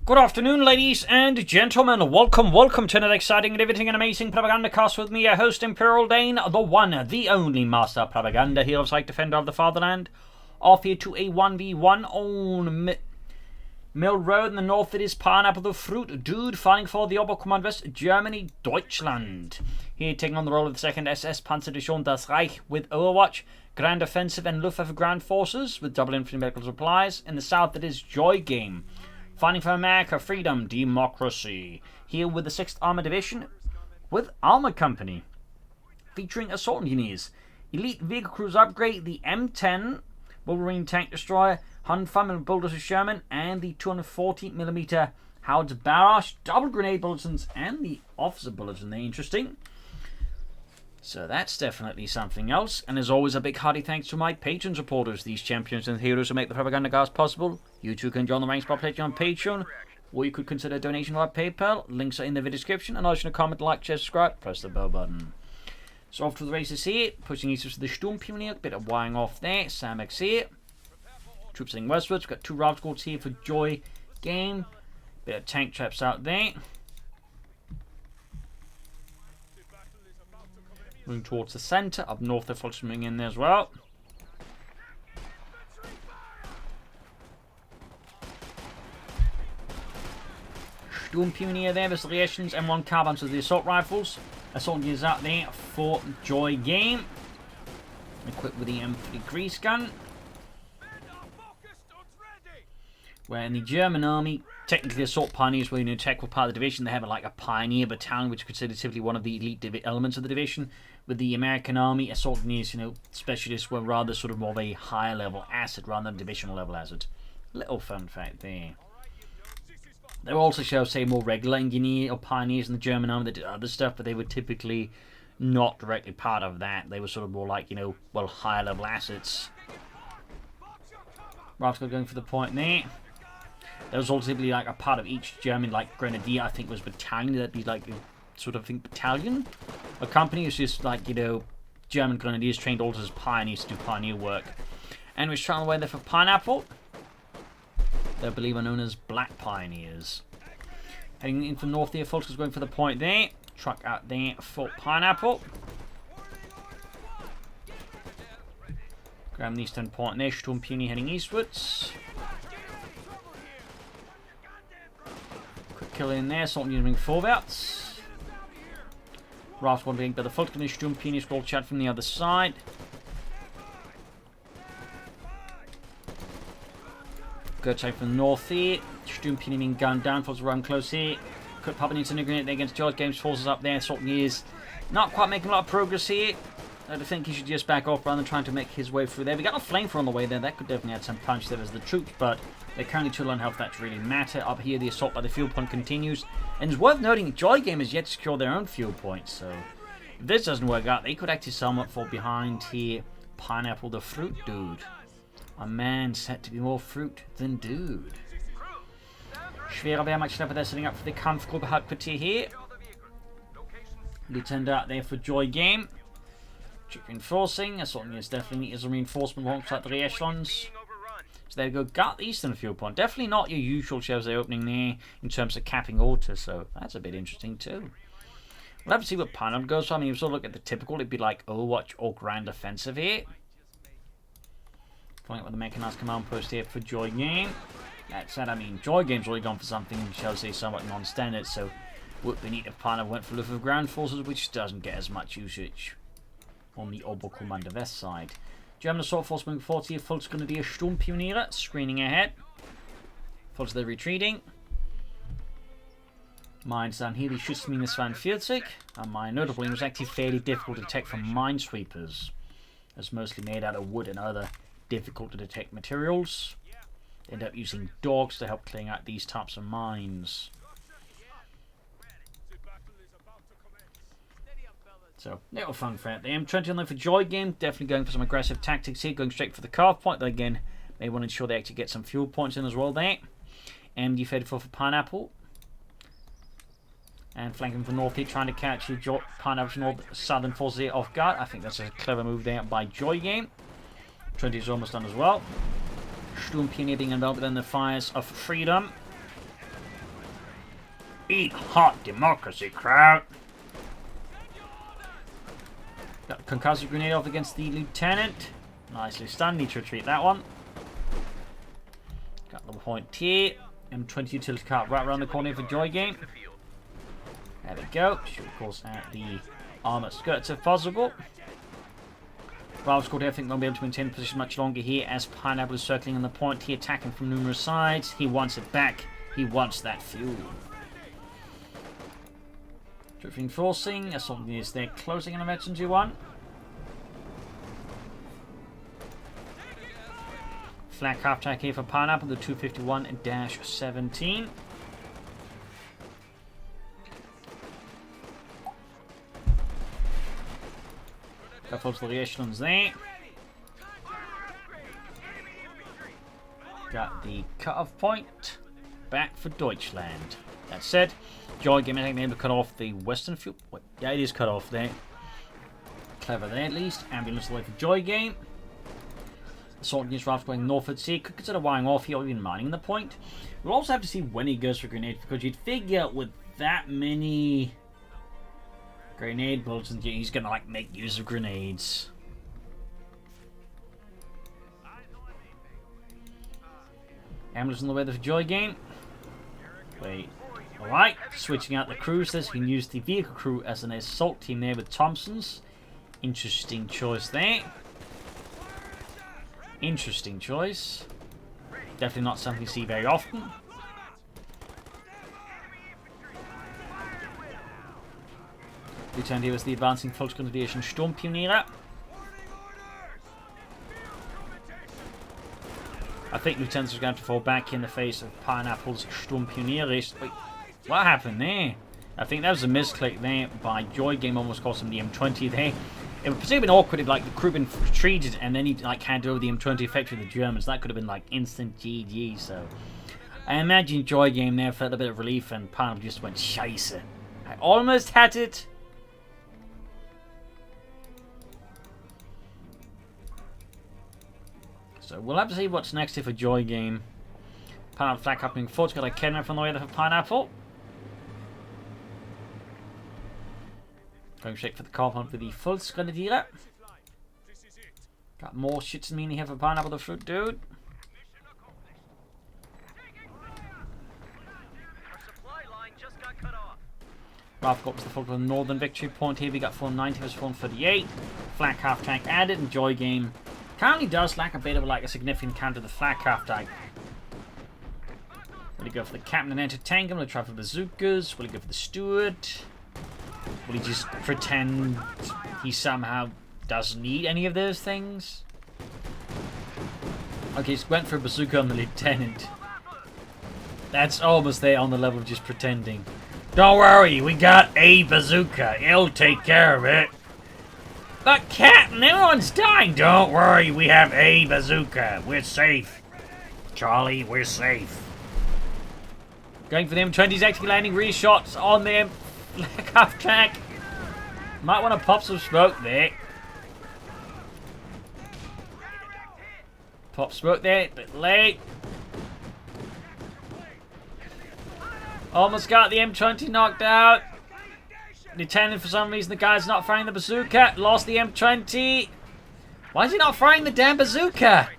Good afternoon, ladies and gentlemen. Welcome to another exciting and riveting and amazing Propagandacast with me, your host, Imperial Dane, the one, the only Master Propaganda Hero, Psych Defender of the Fatherland. Off here to a 1v1 on Mill Road. In the north, it is Pineapple the Fruit Dude fighting for the Oberkommand West Germany, Deutschland. Here taking on the role of the 2nd SS Panzerdivision Das Reich with Overwatch, Grand Offensive and Luftwaffe Ground Forces with double infantry medical supplies. In the south, it is Joygame fighting for America, freedom, democracy. Here with the 6th Armored Division with Armour Company, featuring assault engineers, elite vehicle cruiser upgrade, the M10 Wolverine tank destroyer, 105mm bulldozer Sherman, and the 240mm Howitzer barrage, double grenade bulletins, and the officer bulletin. They're interesting. So that's definitely something else. And as always, a big hearty thanks to my patron supporters, these champions and heroes who make the Propagandacast possible. You too can join the ranks by pledging on Patreon, or you could consider a donation via PayPal. Links are in the video description. And also in a comment, like, share, subscribe, press the bell button. So off to the races here, pushing east to the Sturmpionier, bit of wiring off there. Samex here. Troops heading westwards. We've got 2 route squads here for Joygame. Bit of tank traps out there. Moving towards the centre. Up north, they're following in there as well. Sturmpionier there, there's the reactions, M1 carbines with the assault rifles. Assault engineers out there for Joygame, equipped with the M3 grease gun. Where in the German army, technically assault pioneers were in an integral part of the division. They have like a pioneer battalion, which is considered typically one of the elite elements of the division. With the American army, assault engineers, specialists were rather sort of more of a higher level asset rather than divisional level asset. Little fun fact there. There were also, shall I say, more regular engineer or pioneers in the German army that did other stuff, but they were typically not directly part of that. They were sort of more like, higher level assets. Rascal going for the point there. There was also typically like a part of each German, grenadier, I think was battalion. That'd be battalion. A company was just German grenadiers trained also as pioneers to do pioneer work. And we're trying away there for Pineapple. They believe are known as Black Pioneers. Heading in from north here, folks, is going for the point there. Truck out there for Pineapple. Grab the eastern point there. Sturmpionier heading eastwards. Quick kill in there. Assault using 4 bouts. Raft one being by the Falcon. Sturmpionier scroll chat from the other side. Go check from the north here. Sturmpionier being gunned down. Forces around close here. Quick popping into the grenade there against Joygame's forces up there. Assault engineers not quite making a lot of progress here. I think he should just back off rather than trying to make his way through there. We got a flamethrower on the way there. That could definitely add some punch there as the troops, but they're currently too low on health. That really matter. Up here, the assault by the fuel point continues. And it's worth noting, Joygame has yet to secure their own fuel points. So if this doesn't work out, they could actually somewhat fall behind here. Pineapple the Fruit Dude. A man set to be more fruit than dude. Schwerer Wehrmachtschlepper, they're setting up for the Kampfgruppe Hauptquartier here. Lieutenant out there for Joygame. Reinforcing. Assault is definitely is a reinforcement alongside the echelons. So there we go. Got the eastern fuel point. Definitely not your usual shells they're opening there in terms of capping order. So that's a bit interesting too. We'll have to see what Pineapple goes for. I mean, if you sort of look at the typical, it'd be like Overwatch or Grand Offensive here. Following up with the mechanized command post here for Joygame. That said, I mean, Joygame's really gone for something, shall I say, somewhat non-standard. So would be neat if Pineapple went for Luftwaffe Ground Forces, which doesn't get as much usage on the Oberkommand West side. German assault force moving forward here. Volksgrenadier Sturmpioniere screening ahead. Follows the retreating. Mines down here. The Schutzmine 42. A mine notably was actually fairly difficult to detect from minesweepers. It's mostly made out of wood and other difficult to detect materials. They end up using dogs to help clearing out these types of mines. So, little fun fact. The M20 on there for Joygame, definitely going for some aggressive tactics here, going straight for the carve point. Though again, they want to ensure they actually get some fuel points in as well there. MD-34 for Pineapple. And flanking from north here, trying to catch Pineapple's north southern forces here off guard. I think that's a clever move there by Joygame. 20 is almost done as well. Sturmpionier being enveloped in the fires of freedom. Eat hot democracy, crowd. Got a concussive grenade off against the lieutenant. Nicely stunned. Need to retreat that one. Got the point here. M20 utility cart right around the corner for Joygame. There we go. Shoot, of course, at the armor skirts if possible. Ralph's scored here. I think won't be able to maintain position much longer here as Pineapple is circling on the point here, attacking from numerous sides. He wants it back. He wants that fuel. Troop reinforcing. Assault units there closing on emergency one. Flak half track here for Pineapple, the 251-17. Couple of the echelons there. Got the cut-off point. Back for Deutschland. That said, Joygame ain't able to cut off the western fuel. Wait, yeah, it is cut off there. Clever there at least. Ambulance away for Joygame. Assault units Ralph going northwards here. Could consider wiring off here or even mining the point. We'll also have to see when he goes for grenades, because you'd figure with that many grenade bullets, and he's gonna like make use of grenades. Ambulance on the weather for Joygame. Wait. Alright, switching out the cruisers. He can use the vehicle crew as an assault team there with Thompsons. Interesting choice there. Interesting choice. Definitely not something you see very often. Lieutenant here was the advancing Volksgrenadier Sturmpioniere. I think Lieutenant was going to fall back in the face of Pineapple's Sturmpioniere. Wait, what happened there? I think that was a misclick there by Joygame, almost cost him the M20 there. It would have been awkward if like the crew been retreated and then he like handed over the M20 effectively to the Germans. That could have been like instant GG. So I imagine Joygame there felt a bit of relief and Pineapple just went scheisse. I almost had it. So we'll have to see what's next here for Joygame. Pineapple flag happening forward. Got a cannon from the way there for Pineapple. Going straight for the compound with the Volksgrenadier. Got more shits than me here for Pineapple the fruit dude. Ralph got to the full northern victory point here. We got 490 versus 438. Flak half tank added, and Joygame currently does lack a bit of like a significant counter to the flak half tank. Will he go for the captain and enter tank? Will he try for bazookas? Will he go for the steward? Will he just pretend he somehow doesn't need any of those things? Okay, he's went for a bazooka on the lieutenant. That's almost there on the level of just pretending. Don't worry, we got a bazooka. He'll take care of it. But Captain, everyone's dying. Don't worry, we have a bazooka. We're safe. Charlie, we're safe. Going for the M20's actually landing reshots on the half track. Might want to pop some smoke there. Pop smoke there, a bit late. Almost got the M20 knocked out. Lieutenant, for some reason, the guy's not firing the bazooka. Lost the M20. Why is he not firing the damn bazooka?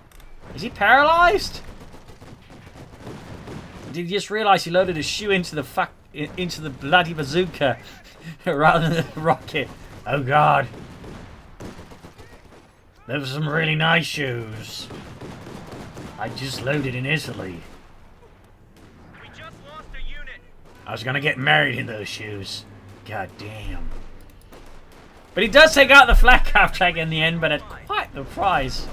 Is he paralyzed? Did he just realize he loaded his shoe into the bloody bazooka rather than the rocket? Oh god. Those are some really nice shoes. I just loaded in Italy. We just lost a unit. I was gonna get married in those shoes. God damn. But he does take out the flak half track in the end, but at quite the price.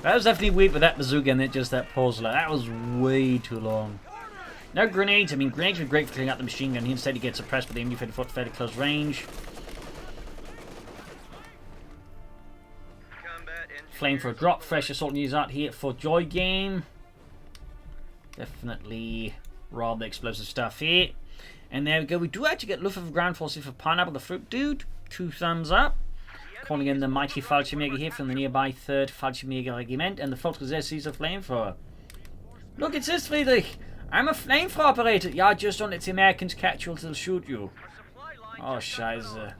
That was definitely weird with that bazooka and then just that pause. That was way too long. No grenades. I mean, grenades were great for clearing out the machine gun. He instead gets suppressed by the MU-34 at fairly close range. Flame for a drop. Fresh assault news out here for Joygame. Definitely rather explosive stuff here. And there we go. We do actually get Luftwaffe ground forces for Pineapple the fruit dude. 2 thumbs up. calling in the mighty Fallschirmjäger here from the nearby 3rd Fallschirmjäger Regiment and the Volksreserve sees a flamethrower. Look, it's this, Friedrich! I'm a flamethrower operator! Yeah, just don't let the Americans catch you or they'll shoot you. Oh, scheiße.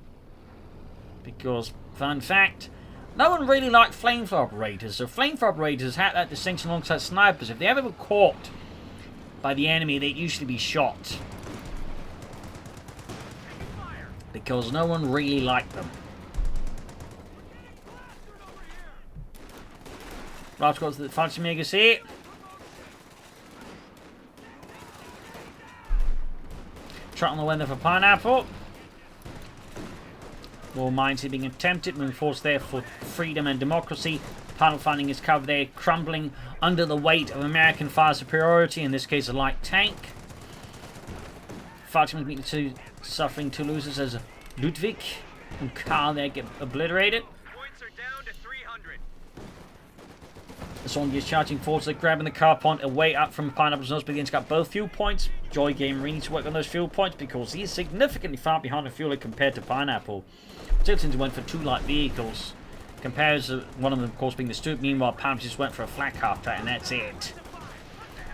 Because, fun fact, no one really liked flamethrower operators, so flamethrower operators had that distinction alongside snipers. If they ever were caught by the enemy, they'd usually be shot. Because no one really liked them. Right, got the Fallschirmjägers here. Trot on the weather for Pineapple. More mines are being attempted. Moving force there for freedom and democracy. Pineapple finding his cover there, crumbling under the weight of American fire superiority. In this case, a light tank. Fallschirmjäger suffering two losers as Ludwig and Karl there get obliterated. Points are down to 300. The Sonja is charging forwards, they're grabbing the car point away up from Pineapple's nose, but again's got both fuel points. Joygame really needs to work on those fuel points because he's significantly far behind the fuel compared to Pineapple. Tilton's went for 2 light vehicles. Compares one of them, of course, being the Stuart. Meanwhile, Pineapple just went for a flak half track, and that's it.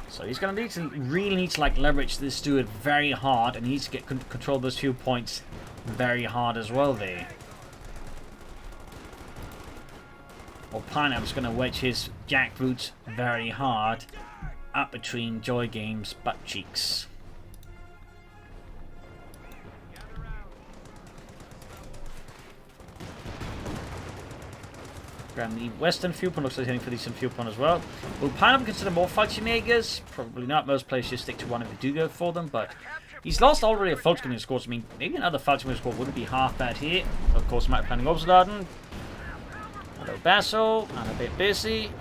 So he's going to really need to like leverage this Stuart very hard, and he needs to get control of those fuel points very hard as well there. Or Pineapple's going to wedge his jackboots very hard up between Joygame's butt cheeks. Grab the western fuel point, looks like he's heading for the eastern fuel point as well. Will Pineapple consider more Fallschirmjägers? Probably not. Most players just stick to one if they do go for them, but he's lost already a Fallschirmjäger squad. I mean, maybe another Fallschirmjäger squad wouldn't be half bad here. Of course, Matt planning Obsoldaten. Hello, Basil. I'm a bit busy.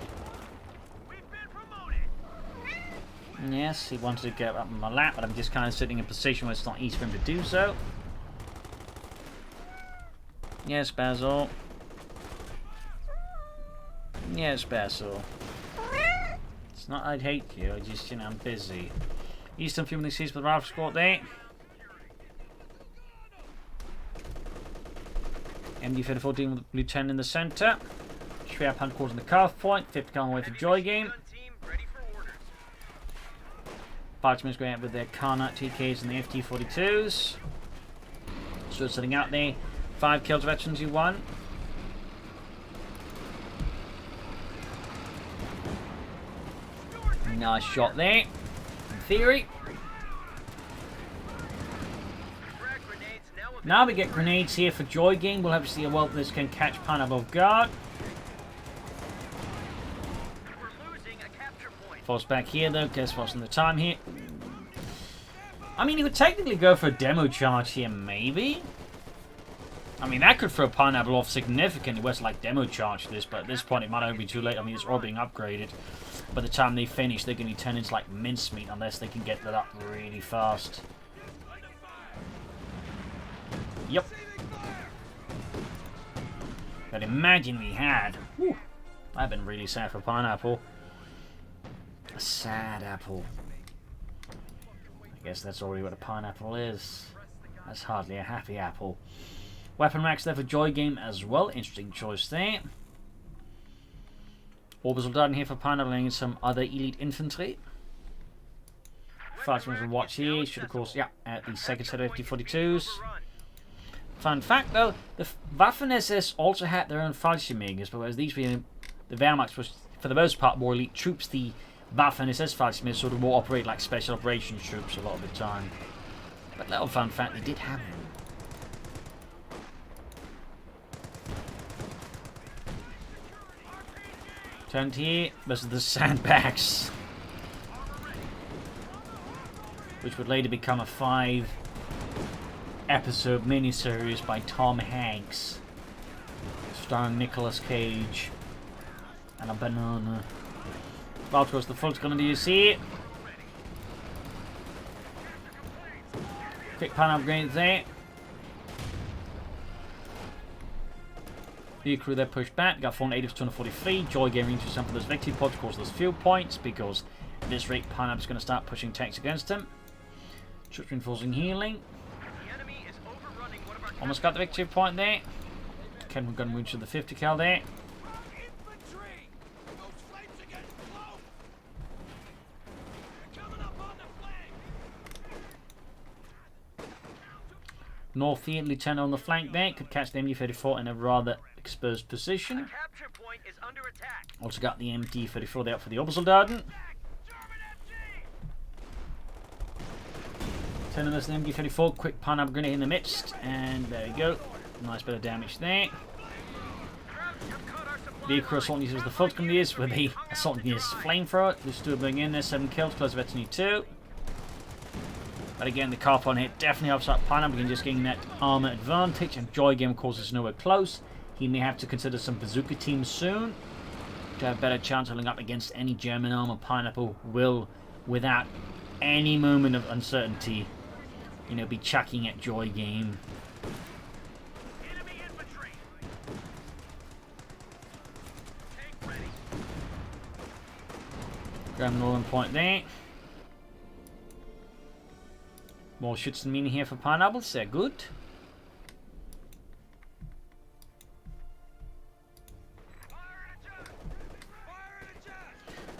Yes, he wanted to get up on my lap, but I'm just kind of sitting in a position where it's not easy for him to do so. Yes, Basil. Yes, Basil. It's not I'd hate you, I just, you know, I'm busy. Eastern Fueling Seas with Ralph squad there. MD-34 dealing with Lieutenant in the centre. Schwerpan caught in the carve point. 50 going away for Joygame. Fallschirmjägers going out with their Karnat TKs and the FT-42s. So sitting out there. 5 kills, veterans you won. Nice shot there. In theory. Now we get grenades here for Joygame. We'll have to see how well this can catch Pineapple off guard. Falls back here though. Guess what's in the time here? I mean, he would technically go for a demo charge here, maybe. I mean, that could throw Pineapple off significantly. Where's like demo charge this, but at this point it might only be too late. I mean, it's all being upgraded. By the time they finish, they're going to be turned into like mincemeat unless they can get that up really fast. Yep. But imagine we had. Whew, I've been really sad for Pineapple. A sad apple. I guess that's already what a pineapple is. That's hardly a happy apple. Weapon racks there for Joygame as well. Interesting choice there. Orbital Darden here for Pineapple and some other elite infantry. Fallschirmjägers will watch here. Should of course, yeah, at the second set of FT-42s. Fun fact though, the Waffen-SS also had their own Fallschirmjägers, but whereas these were the Wehrmacht was for the most part more elite troops, the Waffen-SS Fallschirmjägers sort of more operate like special operations troops a lot of the time. But little fun fact, they did have them. Turned here, this is the sandbags, which would later become a 5-episode miniseries by Tom Hanks, starring Nicolas Cage and a banana. Of course, the folks gonna do see it. Quick pan upgrade there. The crew there pushed back. Got 480 to 243. Joygame into some of those victory pods, of course, those fuel points, because at this rate, Pineapple's going to start pushing tanks against him. Troops reinforcing healing. Almost got the victory point there. Ken, we're going to move to the 50 cal there. Infantry! Those flames are getting close! They're coming up on the flank! North here, Lieutenant on the flank there. Could catch the MD-34 in a rather exposed position. Capture point is under attack. Also got the MD-34 there for the Obersoldaten. German MG! Turning this MD-34, quick pineapple grenade in the midst, and there we go. Nice bit of damage there. Vehicle assault uses the Fulton Grenadiers with the assault Grenadiers flamethrower. There's still going in there, 7 kills, close to Veteran 2. But again, the car on hit definitely helps out pineapple, just getting that armor advantage, and Joygame course nowhere close. He may have to consider some bazooka teams soon to have a better chance of holding up against any German armor. Pineapple will, without any moment of uncertainty, you know, be chucking at Joygame. Enemy infantry! Tank ready! Grab Northern Point there. More Schützenmine here for Pineapple, sehr good.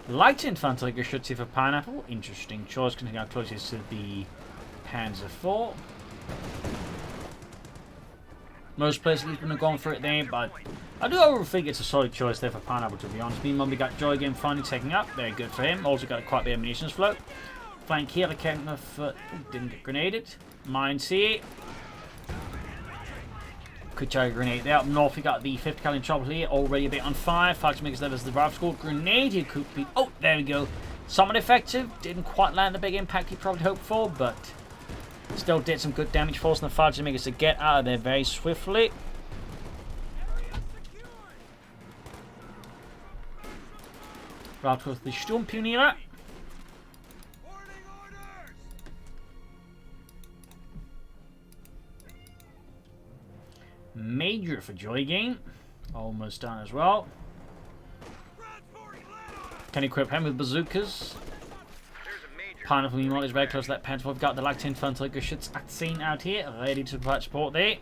Light Infantry Geschütze for Pineapple, interesting choice, considering how close it is to the Panzer IV. Most players at least wouldn't have gone for it there, but I do think it's a solid choice there for Pineapple, to be honest. Meanwhile, we got Joygame finally taking up, very good for him. Also got quite a bit of munitions flow. Flank here, the counter for... didn't get grenaded. Mines here. Could try a grenade there. Up north, we got the 50 caliber chopper here, already a bit on fire. Fights makes that as the rifle score. Grenade here could be... oh, there we go. Somewhat effective. Didn't quite land the big impact he probably hoped for, but still did some good damage, forcing the fighter makers to get out of there very swiftly. Right with the Sturmpioniere. Major for Joygame. Almost done as well. Can equip him with bazookas. Pineapple meanwhile is very close to that Panther. We've got the Light Infantry Geschütz scene out here, ready to provide support there.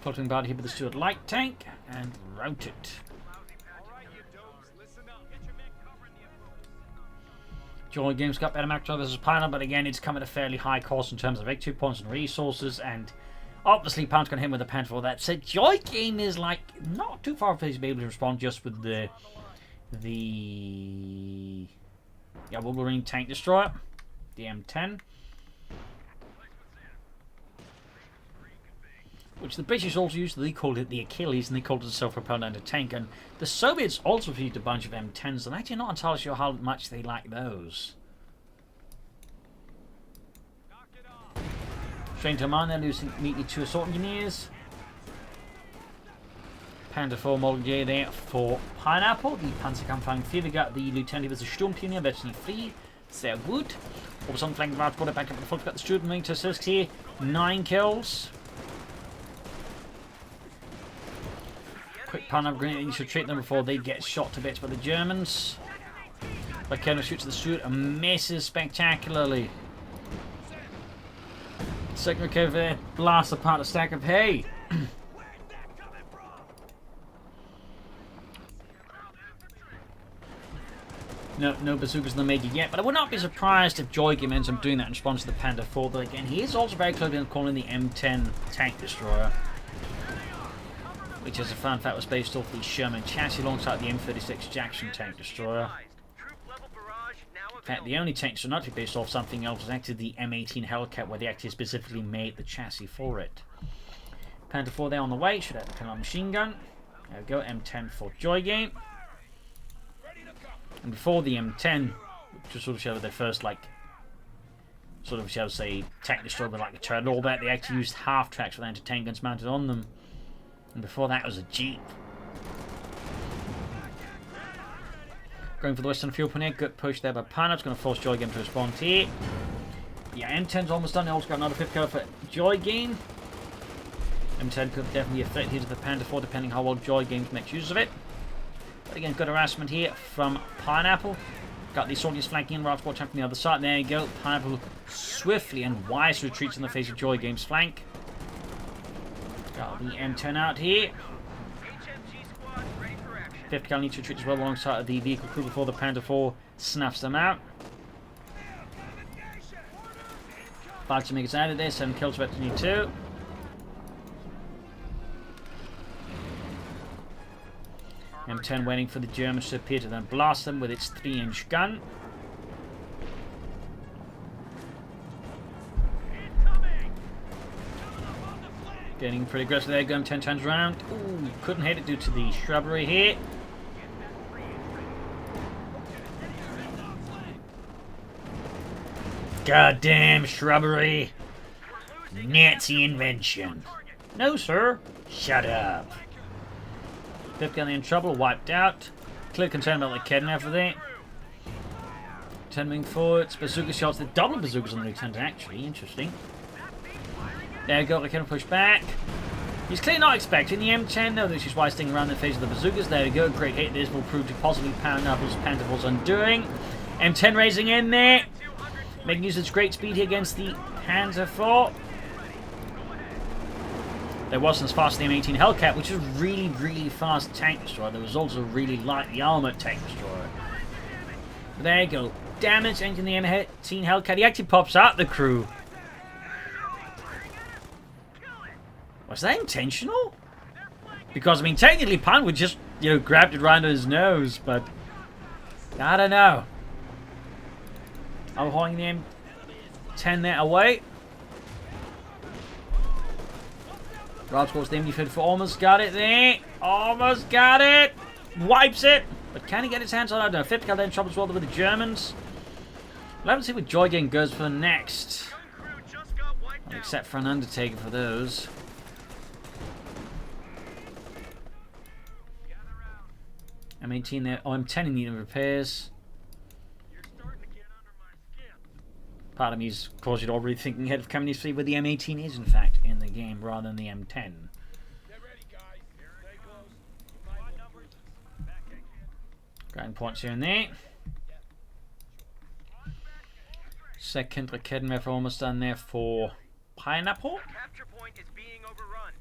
Floating about here with the Stuart Light Tank and rout it. Joygame's got better macro versus Pineapple, but again, it's come at a fairly high cost in terms of victory points and resources, and obviously, Pound's going to hit him with a Panther for that. So, Joygame is like not too far from to be able to respond just with the Wolverine Tank Destroyer, the M10, which the British also used. They called it the Achilles, and they called it a self-propelled tank. And the Soviets also used a bunch of M10s, and I'm actually not entirely sure how much they like those. Straight to mine, they're losing immediately 2 assault engineers. Panther 4 Model J there for Pineapple. The Panzerkampfwagen 4, we got the Lieutenant with the Sturmpionier, Veteran 3. Sehr gut. Also on flank right quarter back up the front, got the Sturmpionier to assist here. 9 kills. Quick Pineapple grenade, you should treat them before they get shot to bits by the Germans. But Colonel shoots the Stuart and misses spectacularly. Second recover there, blast apart a stack of hay. No bazookas in the major yet, but I would not be surprised if Joygame ends up doing that in response to the Panther 4. But again, he is also very close to calling the M10 Tank Destroyer, which as a fun fact was based off the Sherman chassis alongside the M36 Jackson Tank Destroyer. In fact, the only tank not to be based off something else was actually the M18 Hellcat, where they actually specifically made the chassis for it. Panther 4 there on the way, should have the Canal machine gun. There we go, M10 for Joygame. And before the M10, to sort of show their first, like, sort of, shall we say, tank destroyer with like a turret and all that, they actually used half tracks with anti-tank guns mounted on them. And before that was a Jeep. Going for the Western Fuel Pioneer, good push there by Pineapple. It's going to force Joygame to respond here. Yeah, M10's almost done. They also got another 5th go for Joygame. M10 could definitely be a threat here to the Panther 4, depending how well Joygame makes use of it. But again, good harassment here from Pineapple. Got the soldiers flanking in, right, watch out from the other side. There you go. Pineapple swiftly and wisely retreats in the face of Joygame's flank. Got the M10 out here. 5th Cal needs to retreat as well alongside the vehicle crew before the Panther 4 snuffs them out. 5 to make us out of there, 7 kills, but need 2. M10 waiting for the Germans to appear to then blast them with its 3-inch gun. Getting pretty aggressive there, going 10 times round. Ooh, couldn't hit it due to the shrubbery here. Goddamn shrubbery. Nazi invention. No, sir. Shut up. 5th gun in trouble, wiped out. Clear concern about the kidnap for there. 10 moving forwards. Bazooka shots. The double bazookas on the Lieutenant, actually. Interesting. There we go. They can push back. He's clearly not expecting the M10, though. This is why he's sticking around the face of the bazookas. There we go. Great hit. This will prove to possibly pound Knuckles' Panther's undoing. M10 raising in there. Making use of its great speed here against the Panzer IV. There wasn't as fast as the M18 Hellcat, which is a really, really fast tank destroyer. There was also really lightly armored tank destroyer. But there you go. Damage entering the M18 Hellcat. He actually pops out the crew. Was that intentional? Because, I mean, technically Pan would just, grabbed it right under his nose, but I don't know. I'm holding the M10 there away. Right towards the MD-54, almost got it there. Almost got it. Wipes it. But can he get his hands on it? I don't know. 5th Cal then troubles well with the Germans. We'll have to see what Joygame goes for next. Except for an Undertaker for those. M18 there. Oh, M10 in need of repairs. Part of me is caused you to already thinking ahead of coming to see where the M18 is, in fact, in the game rather than the M10. Ground points here and there. Second Raketenwerfer almost done there for Pineapple. Capture point is being overrun.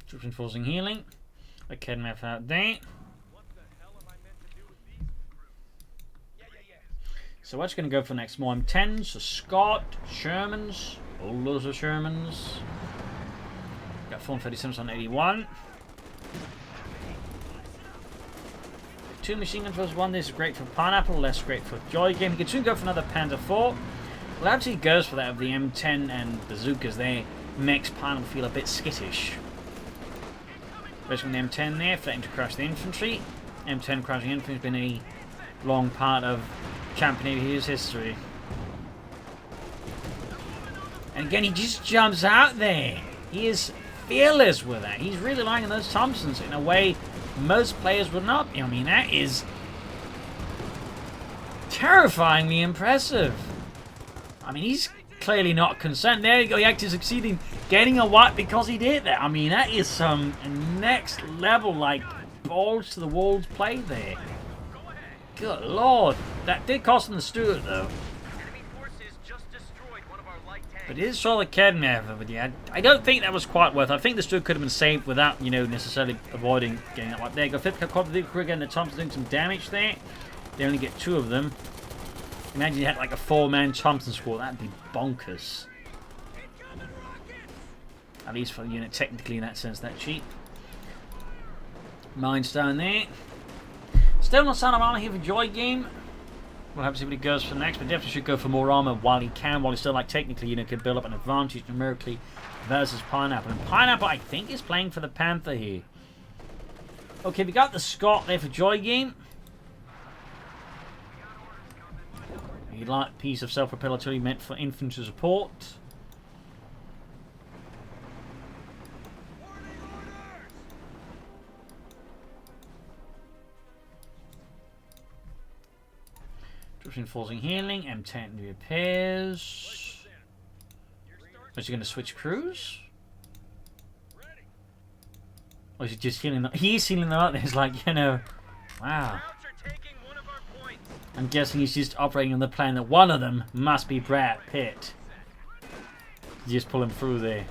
Troops enforcing healing. Raketenwerfer out there. So what's going to go for next? More M10s, so Scott, Shermans, all those are Shermans. Got 437s on 81. 2 machine guns versus 1. This is great for Pineapple, less great for Joygame. He could soon go for another Panther 4. Well, actually he goes for that of the M10 and bazookas there. Makes Pineapple feel a bit skittish. Rescuing the M10 there, threatening to crash the infantry. M10 crashing infantry has been a long part of Champion Heroes history. And again, he just jumps out there. He is fearless with that. He's really liking those Thompsons in a way most players would not be. I mean, that is terrifyingly impressive. I mean, he's clearly not concerned. There you go. He actually succeeding getting a wipe because he did that. I mean, that is some next level, like, balls to the walls play there. Good lord. That did cost him the Stuart, though. But it is solid Raketenwerfer, but yeah, I don't think that was quite worth it. I think the Stuart could have been saved without, necessarily avoiding getting that wipe. There you go. 5th Quad vehicle again. The Thompson's doing some damage there. They only get 2 of them. Imagine you had like a 4-man Thompson squad. That'd be bonkers. At least for the unit, technically in that sense, that cheap. Mines down there. Still not sign of armor here for Joygame. We'll have to see what he goes for next, but definitely should go for more armor while he can, while he's still, like, technically, can build up an advantage numerically versus Pineapple. And Pineapple, I think, is playing for the Panther here. Okay, we got the Scott there for Joygame. A light piece of self-propel artillery meant for infantry support. Reinforcing healing, M10 repairs. Is he going to switch crews? Or is he just healing them? He's healing them up. There's like, wow. I'm guessing he's just operating on the plan that one of them must be Brad Pitt. Just pull him through there.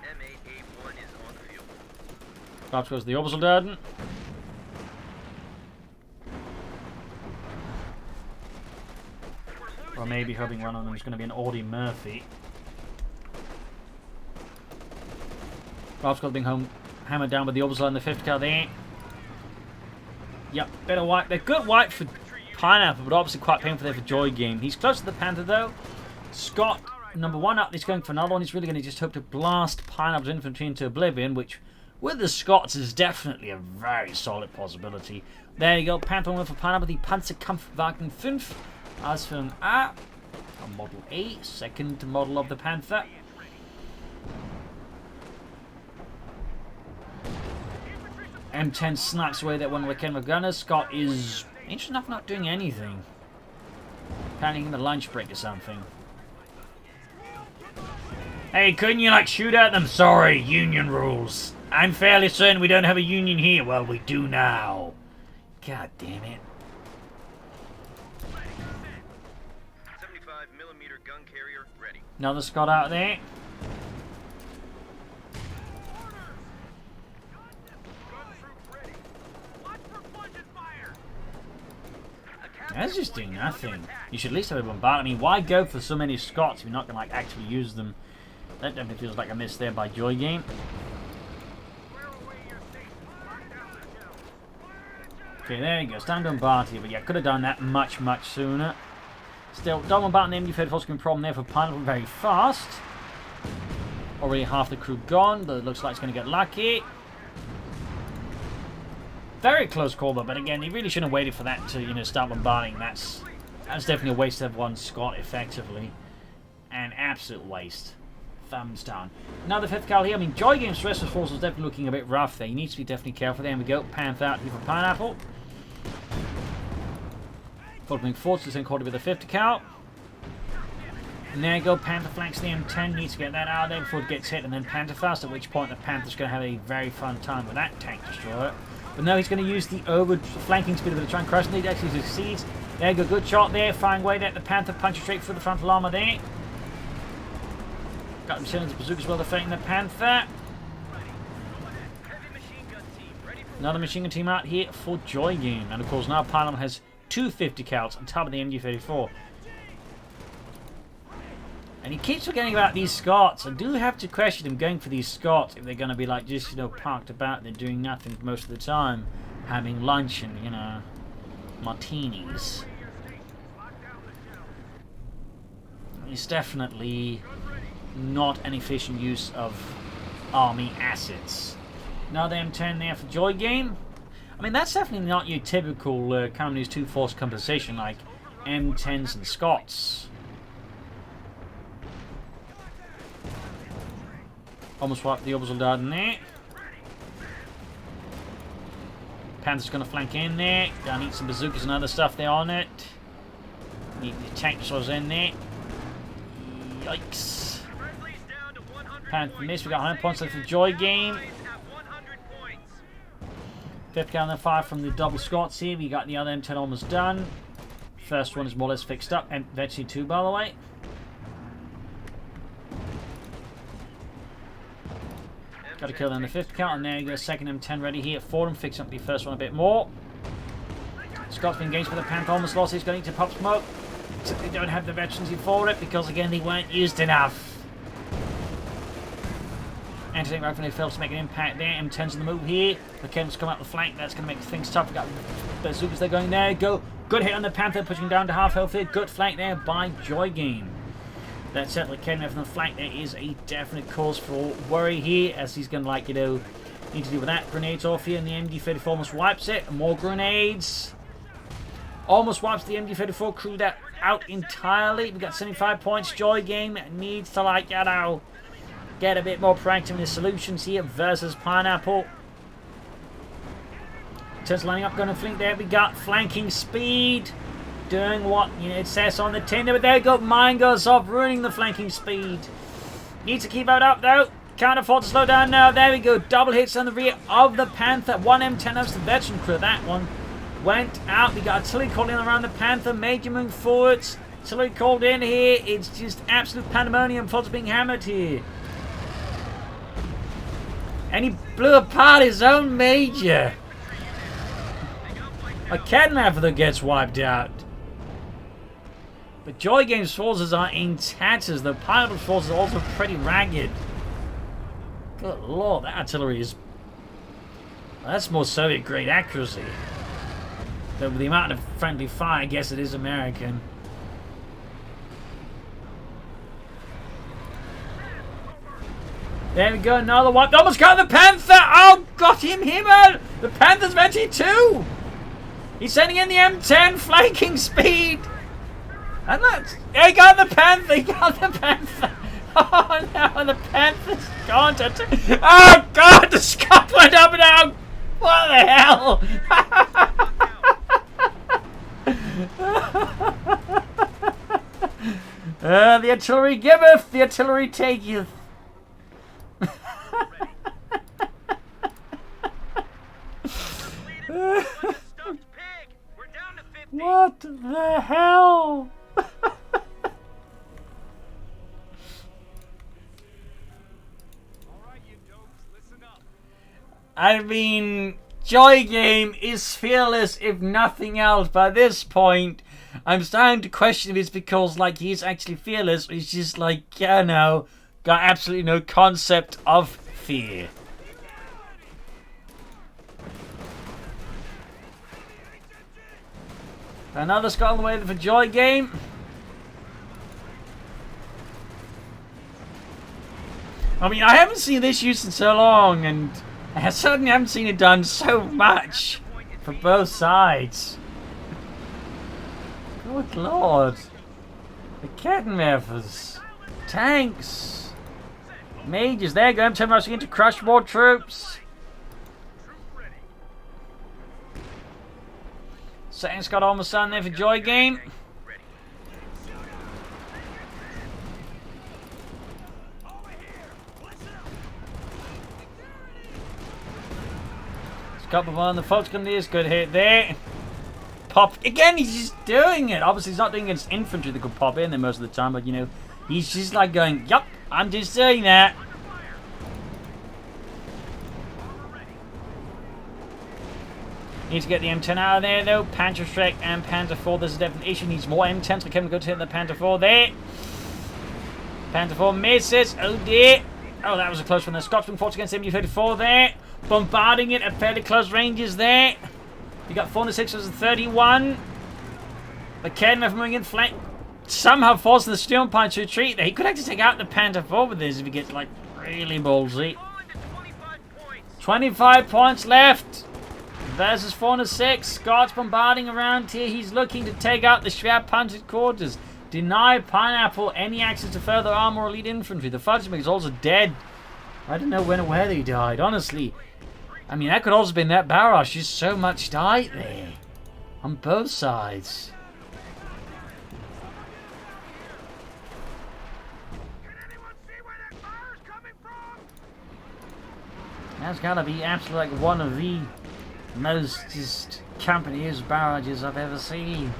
M8A1 is on the field. Perhaps goes the Obersoldaten. Or maybe hoping one of them is going to be an Audie Murphy. Perhaps got being home hammered down with the Obersoldaten and the 5th car there. Yep, better wipe. They're good wipe for Pineapple, but obviously quite painful there for Joygame. He's close to the Panther though. Scott, number 1 up, he's going for another one. He's really going to just hope to blast Pineapple's infantry into oblivion, which with the Scots is definitely a very solid possibility. There you go, Panther 1 for Pineapple, the Panzerkampfwagen 5. As for an A, a Model A, second model of the Panther. M10 snipes away that one of the Kenmore gunners. Scott is, interesting enough, not doing anything. Apparently in the lunch break or something. Hey, couldn't you, like, shoot at them? Sorry, union rules. I'm fairly certain we don't have a union here. Well, we do now. God damn it. 75mm gun carrier ready. Another Scott out there. That's just doing nothing. You should at least have a bombard. I mean, why go for so many Scots if you're not going to like actually use them? That definitely feels like a miss there by Joygame. Okay, there you go. Stand bombard here, but yeah, could have done that much sooner. Still, don't bombard the MD-34's going to be a problem there for Pineapple very fast. Already half the crew gone, but it looks like it's going to get lucky. Very close call though, but again, he really shouldn't have waited for that to, you know, start bombarding. That's definitely a waste of one Scot, effectively. An absolute waste. Thumbs down. Now the 5th cal here. I mean, Joygame's rest of force was definitely looking a bit rough there. He needs to be definitely careful. There we go. Panther out here for Pineapple. Following forwards to the same quarter with the 50 cal. And there you go. Panther flanks the M10. Needs to get that out of there before it gets hit. And then Panther fast, at which point the Panther's going to have a very fun time with that tank destroyer. But now he's going to use the over-flanking speed of the try and crush. And he actually succeeds. There you go. Good shot there. Fine way there. The Panther punches straight through the frontal armor there. Got him sending the bazookas while they're fighting the Panther. Another machine gun team out here for Joygame. And of course now Pineapple has 2 50 cals on top of the MG34. And he keeps forgetting about these Scots. I do have to question him going for these Scots if they're going to be like just, you know, parked about. They're doing nothing most of the time. Having lunch and, you know, martinis. It's definitely not an efficient use of army assets. Now the M10 there for Joygame. I mean, that's definitely not your typical Company's 2 force composition like M10s and Scots. Almost wiped the Obersoldaten there. Panther's going to flank in there. Gonna need some bazookas and other stuff there on it. Need the tank destroyers in there. Yikes. Panther missed. We got 100 points left for Joygame. 5th cal and 5 from the double Scots here. We got the other M10 almost done. First one is more or less fixed up. And eventually 2, by the way. Got to kill them in the 5th cal. And there you go. Second M10 ready here for them. Fix up the first one a bit more. Scott's been engaged with the Panther. Almost lost. He's going to pop smoke. They don't have the veterans for it because, again, they weren't used enough. Anti-tank rifle fails to make an impact there. M10's on the move here. The Ken's come up the flank. That's going to make things tough. We've got bazookas. They're going there. Go. Good hit on the Panther, pushing down to half health here. Good flank there by Joygame. That certainly came there from the flank. There is a definite cause for worry here, as he's going to, like, you know, need to deal with that. Grenades off here, and the MG34 almost wipes it. More grenades. Almost wipes the MG34 crew that out entirely. We got 75 points. Joygame needs to, like, you know, get a bit more proactive in his solutions here versus Pineapple. Just lining up, going to flank there. We got flanking speed. Doing what, you know, it says on the tin. But there you go. Mine goes off, ruining the flanking speed. Needs to keep it up, though. Can't afford to slow down now. There we go. Double hits on the rear of the Panther. 1 M10 of the veteran crew. That one went out. We got artillery called in around the Panther. Major moving forwards. Artillery called in here. It's just absolute pandemonium. Forts being hammered here. And he blew apart his own major. A Cadnapper gets wiped out. But Joygame's forces are in tatters. The pilot's forces are also pretty ragged. Good lord, that artillery is... That's more Soviet-grade accuracy. Though with the amount of friendly fire, I guess it is American. There we go, another one. Almost got the Panther! Oh, got him, Himmel! The Panther's venti too! He's sending in the M10, flanking speed! And look, he got the Panther! He got the Panther! Oh no, the Panther's gone to... Oh god, the Scot went up and out! What the hell? The artillery giveth, the artillery taketh. What the hell? I mean, Joygame is fearless if nothing else. By this point, I'm starting to question if it's because, like, he's actually fearless, or he's just, like, you know, got absolutely no concept of fear. Another Scot on the way for Joygame. I mean, I haven't seen this used in so long, and I certainly haven't seen it done so much for both sides. Good lord. The Kettenwerfers. Tanks. Majors. There you go. M10 rushing in to crush more troops. Second Scot almost done there for Joygame. Scot on the Fox Grenadiers, good hit there. Pop again, he's just doing it. Obviously he's not doing it against infantry that could pop in there most of the time, but you know, he's just like going, yup, I'm just doing that. Need to get the M10 out of there though. Panther Shrek and Panther 4, there's a definite issue. Needs more M10s. So Kevin go to hit the Panther 4 there. Panther 4 misses. Oh dear. Oh, that was a close one. The Scotsman fought against MU-34 there. Bombarding it at fairly close ranges there. You got 406 versus 31. The Kedma moving in flank. Somehow forcing the Steel Punch to retreat there. He could actually take out the Panther 4 with this if he gets like really ballsy. 25 points left. Versus 406. Scots bombarding around here. He's looking to take out the Schwer Punted Quarters. Deny Pineapple any access to further armor or elite infantry. The Fudgeman is also dead. I don't know when or where they died, honestly. I mean, that could also have been that barrage. Just so much died there. On both sides. That's gotta be absolutely like one of the most just company-used barrages I've ever seen.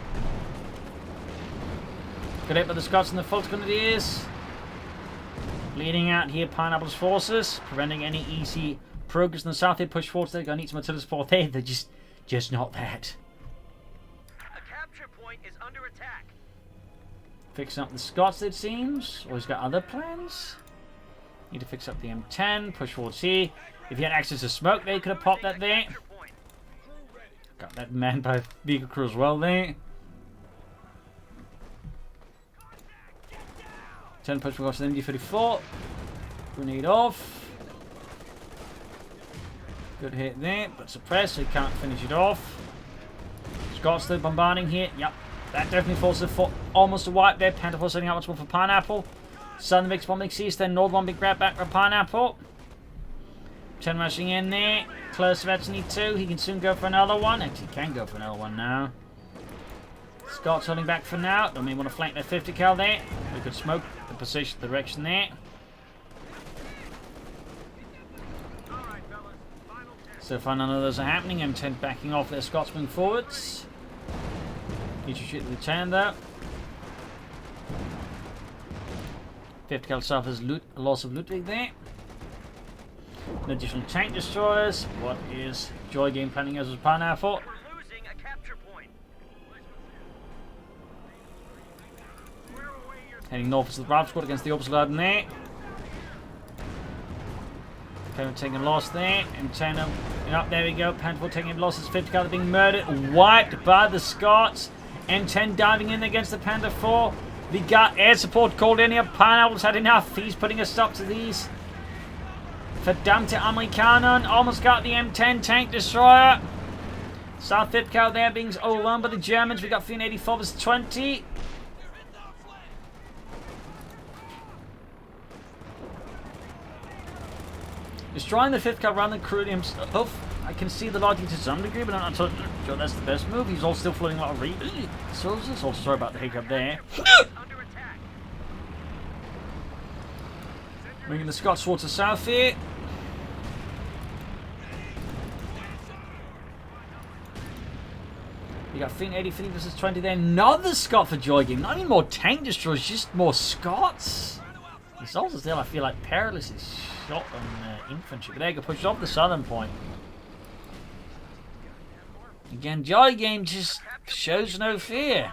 Good hit by the Scots and the Fox Grenadiers. Leading out here Pineapple's forces, preventing any easy progress in the south. They push forward, they're going to need some artillery support there. They're just not that. A capture point is under attack. Fixing up the Scots, it seems. Or he's got other plans. Need to fix up the M10, push forwards here. If he had access to smoke, they could have popped that there. Got that man by vehicle crew as well there. 10 push across the MD-34. Grenade off. Good hit there, but suppressed, so he can't finish it off. Scots still bombarding here. Yep, that definitely forces for almost a wipe there. Panther 4 setting out once more for Pineapple. Southern Vic's bombing east, then North one big grab back for Pineapple. 10 rushing in there. Close to Epson 2. He can soon go for another one. Actually, can go for another one now. Scots holding back for now. Don't even want to flank their 50 cal there. We could smoke the position direction there. So far none of those are happening. M10 backing off their Scotsman forwards. Need to shoot the turn though. 50 cal suffers loss of Ludwig there. No additional tank destroyers. What is Joygame planning as a plan now for? We're losing a capture point. Heading north to the Bravo squad against the Oberstleutnant there. Okay, taking a loss there. M10 up, there we go. Panther taking losses. 50 cal being murdered. Wiped by the Scots. M10 diving in against the Panther 4. We got air support called in here. Pineapple's had enough. He's putting a stop to these. Verdammte Amerikaner almost got the M10 tank destroyer. South 50 cal there being overrun by the Germans. We got 384 vs 20. Destroying the 5th cal rather than crewing himself. I can see the logic to some degree, but I'm not sure that's the best move. He's all still floating a lot of resources. Also, sorry about the hiccup there. Under attack. Bringing the Scots towards the south here. You got 383 versus 20 there. Another Scot for Joygame. Not even more tank destroyers, just more Scots. The soldiers there, I feel like Perilous is shot on infantry. But they get pushed off the southern point. Again, Joygame just shows no fear.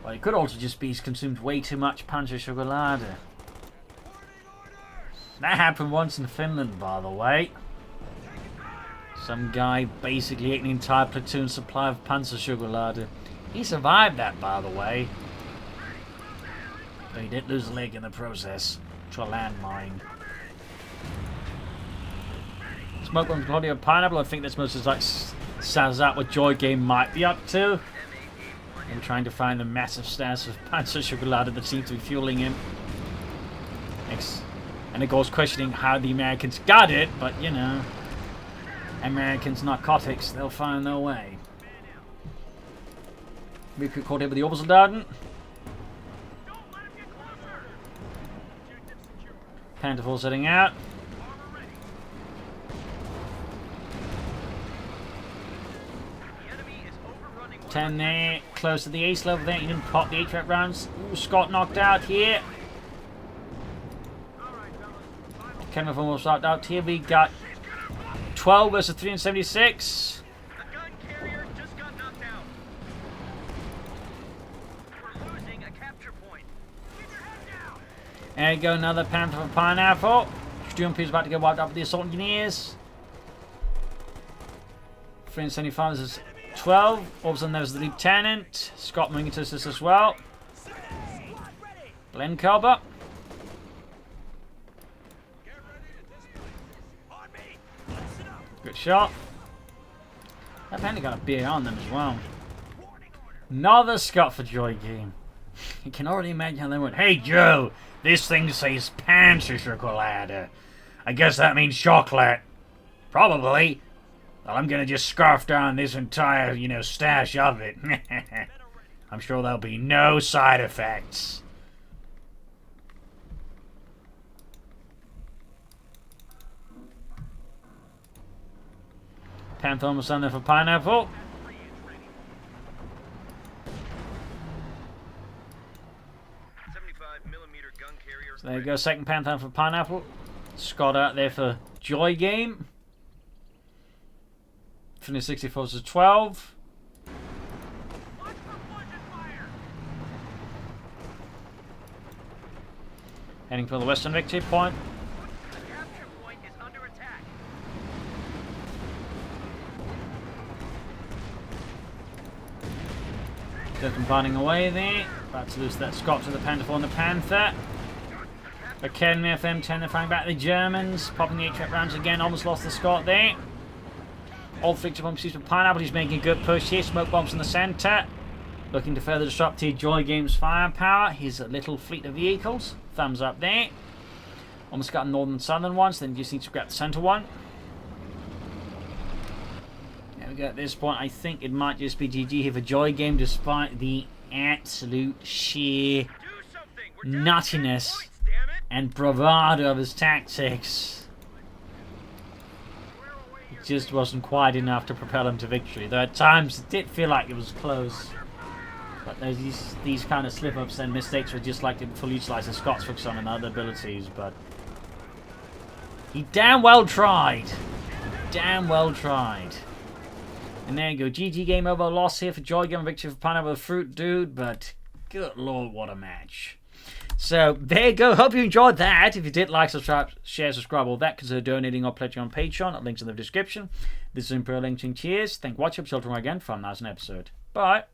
Well, it could also just be he's consumed way too much Panzer Schokolade. That happened once in Finland, by the way. Some guy basically ate an entire platoon supply of Panzer Schokolade. He survived that, by the way. But he did lose a leg in the process to a landmine. Smoke bombs, Claudio Pineapple. I think that's most of like sounds out what Joygame might be up to. And trying to find the massive stance of Panzer Schokolade that seems to be fueling him. And it goes questioning how the Americans got it, but you know, Americans narcotics, they'll find their way. We could call him with the Oberstleutnant. Panther 4 setting out. 10 there, close to the ace level there. He didn't pop the HVAC rounds. Ooh, Scott knocked out here. Kenneth almost knocked out here. We got 12 versus 376. The gun carrier just got knocked out. We're losing a capture point. Keep your head down. There you go, another Panther for Pineapple. Sturmpeter's about to get wiped out with the assault engineers. 375 is 12. All of a sudden there's the lieutenant. Scott moving into this as well. Glenn Colbert. Good shot. That Panther got a beer on them as well. Another Scott for Joygame. You can already imagine how they went, "Hey Joe, this thing says Panzer Schokolade. I guess that means chocolate." Probably. Well, I'm gonna just scarf down this entire, stash of it. I'm sure there'll be no side effects. Panther almost on there for Pineapple. So there you go, second Panther for Pineapple. Scott out there for Joygame. Finish 64 to 12. Heading for the western victory point. The capture point is under attack. They're combining away there. About to lose that Scott to the Panther 4 and the Panther. Again, FM10, they're firing back the Germans. Popping the 8-trap rounds again. Almost lost the Scott there. All victory bombs used for Pineapple. He's making a good push here. Smoke bombs in the centre. Looking to further disrupt here Joygame's firepower. His little fleet of vehicles. Thumbs up there. Almost got a northern and southern ones. Then you just need to grab the centre one. There we go. At this point, I think it might just be GG here for Joygame, despite the absolute sheer nuttiness and bravado of his tactics, it just wasn't quite enough to propel him to victory. Though at times it did feel like it was close. But there's these kind of slip-ups and mistakes were just like to fully utilize the Scots focus on and other abilities, but he damn well tried. Damn well tried. And there you go. GG game over. Loss here for Joygame. Victory for Pineapple Fruit Dude. But good lord, what a match. So there you go. Hope you enjoyed that. If you did, like, subscribe, share, subscribe, all that. Consider donating or pledging on Patreon. Links in the description. This is Imperial Lynching. Cheers. Thank you for watching. Till tomorrow again for a nice episode. Bye.